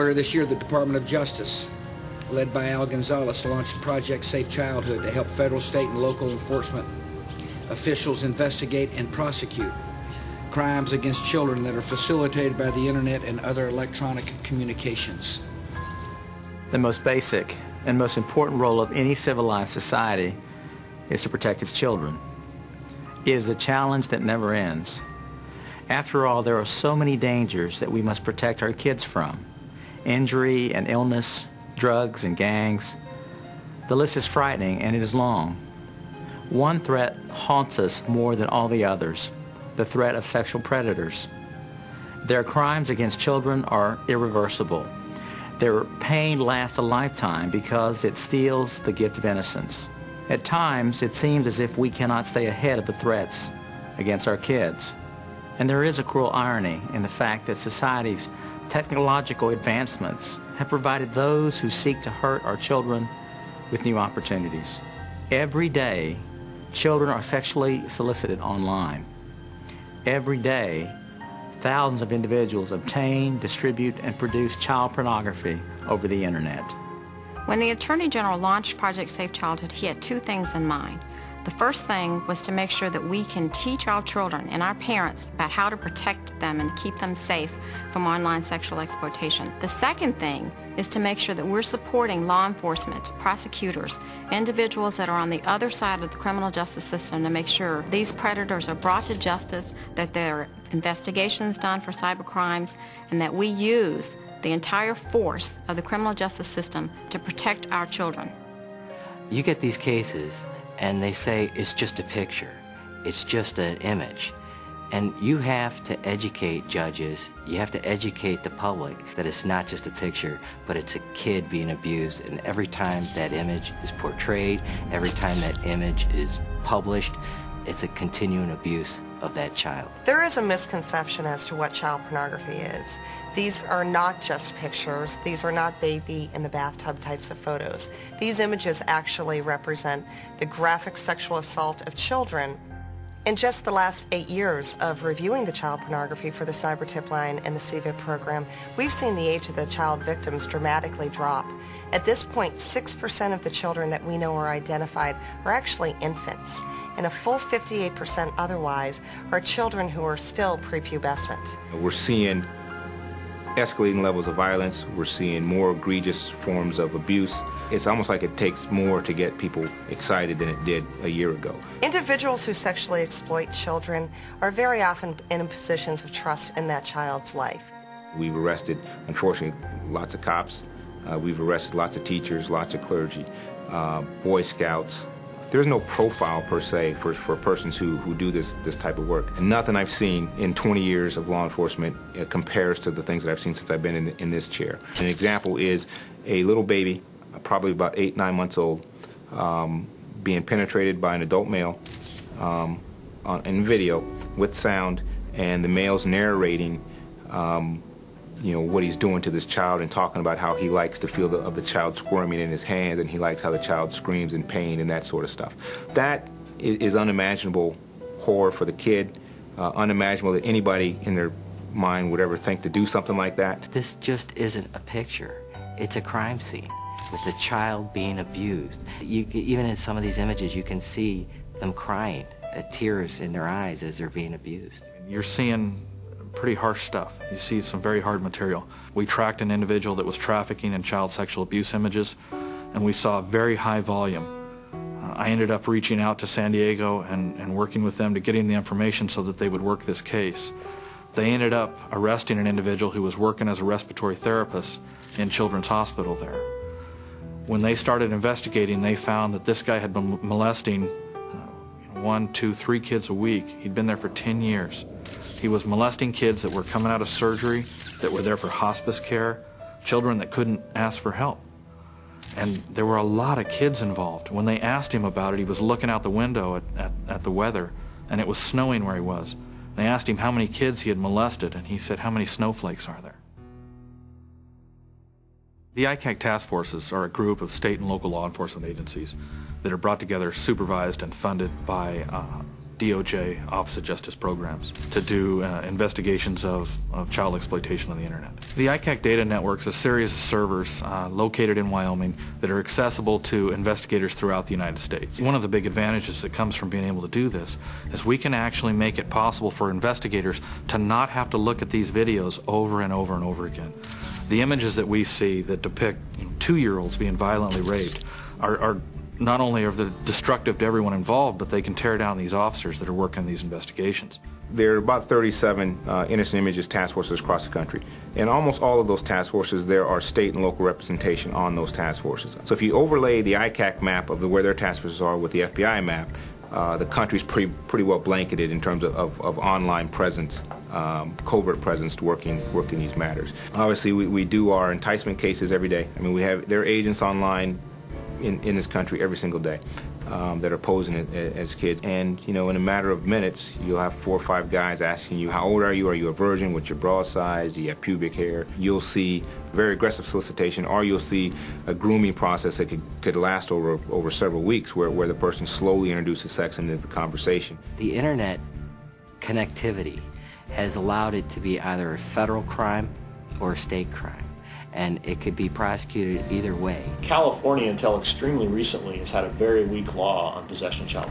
Earlier this year, the Department of Justice, led by Al Gonzales, launched Project Safe Childhood to help federal, state, and local enforcement officials investigate and prosecute crimes against children that are facilitated by the internet and other electronic communications. The most basic and most important role of any civilized society is to protect its children. It is a challenge that never ends. After all, there are so many dangers that we must protect our kids from. Injury and illness, drugs and gangs. The list is frightening and it is long. One threat haunts us more than all the others, the threat of sexual predators. Their crimes against children are irreversible. Their pain lasts a lifetime because it steals the gift of innocence. At times, it seems as if we cannot stay ahead of the threats against our kids. And there is a cruel irony in the fact that society's technological advancements have provided those who seek to hurt our children with new opportunities. Every day, children are sexually solicited online. Every day, thousands of individuals obtain, distribute, and produce child pornography over the internet. When the Attorney General launched Project Safe Childhood, he had two things in mind. The first thing was to make sure that we can teach our children and our parents about how to protect them and keep them safe from online sexual exploitation. The second thing is to make sure that we're supporting law enforcement, prosecutors, individuals that are on the other side of the criminal justice system to make sure these predators are brought to justice, that there are investigations done for cyber crimes, and that we use the entire force of the criminal justice system to protect our children. You get these cases and they say it's just a picture, it's just an image. And you have to educate judges, you have to educate the public that it's not just a picture, but it's a kid being abused. And every time that image is portrayed, every time that image is published, it's a continuing abuse of that child. There is a misconception as to what child pornography is. These are not just pictures. These are not baby in the bathtub types of photos. These images actually represent the graphic sexual assault of children. In just the last 8 years of reviewing the child pornography for the Cyber Tip Line and the CVIP program, we've seen the age of the child victims dramatically drop. At this point, 6% of the children that we know are identified are actually infants, and a full 58% otherwise are children who are still prepubescent. We're seeing escalating levels of violence. We're seeing more egregious forms of abuse. It's almost like it takes more to get people excited than it did a year ago. Individuals who sexually exploit children are very often in positions of trust in that child's life. We've arrested, unfortunately, lots of cops. We've arrested lots of teachers, lots of clergy, Boy Scouts. There's no profile per se for persons who do this type of work. And nothing I've seen in 20 years of law enforcement compares to the things that I've seen since I've been in this chair. An example is a little baby, probably about 8, 9 months old, being penetrated by an adult male in video with sound, and the male's narrating what he's doing to this child and talking about how he likes the feel of the child squirming in his hand, and he likes how the child screams in pain and that sort of stuff. That is unimaginable horror for the kid, unimaginable that anybody in their mind would ever think to do something like that. This just isn't a picture. It's a crime scene with a child being abused. Even in some of these images, you can see them crying, tears in their eyes as they're being abused. You're seeing pretty harsh stuff. You see some very hard material. We tracked an individual that was trafficking in child sexual abuse images, and we saw a very high volume. I ended up reaching out to San Diego and working with them to getting the information so that they would work this case. They ended up arresting an individual who was working as a respiratory therapist in Children's Hospital there. When they started investigating, they found that this guy had been molesting 1, 2, 3 kids a week. He'd been there for 10 years. He was molesting kids that were coming out of surgery, that were there for hospice care, children that couldn't ask for help. And there were a lot of kids involved. When they asked him about it, he was looking out the window at the weather, and it was snowing where he was. They asked him how many kids he had molested, and he said, "How many snowflakes are there?" The ICAC task forces are a group of state and local law enforcement agencies that are brought together, supervised and funded by DOJ Office of Justice programs to do investigations of child exploitation on the internet. The ICAC data network is a series of servers located in Wyoming that are accessible to investigators throughout the United States. One of the big advantages that comes from being able to do this is we can actually make it possible for investigators to not have to look at these videos over and over and over again. The images that we see that depict 2-year-olds being violently raped are not only are they destructive to everyone involved, but they can tear down these officers that are working these investigations. There are about 37 innocent images task forces across the country. In almost all of those task forces, there are state and local representation on those task forces. So if you overlay the ICAC map of where their task forces are with the FBI map, the country's pretty well blanketed in terms of online presence, covert presence to working these matters. Obviously, we do our enticement cases every day. I mean, there are agents online in this country every single day that are posing as kids, and in a matter of minutes you'll have 4 or 5 guys asking you, how old are you a virgin, what's your bra size, do you have pubic hair. You'll see very aggressive solicitation, or you'll see a grooming process that could last over several weeks where the person slowly introduces sex into the conversation. The internet connectivity has allowed it to be either a federal crime or a state crime, and it could be prosecuted either way. California, until extremely recently, has had a very weak law on possession of child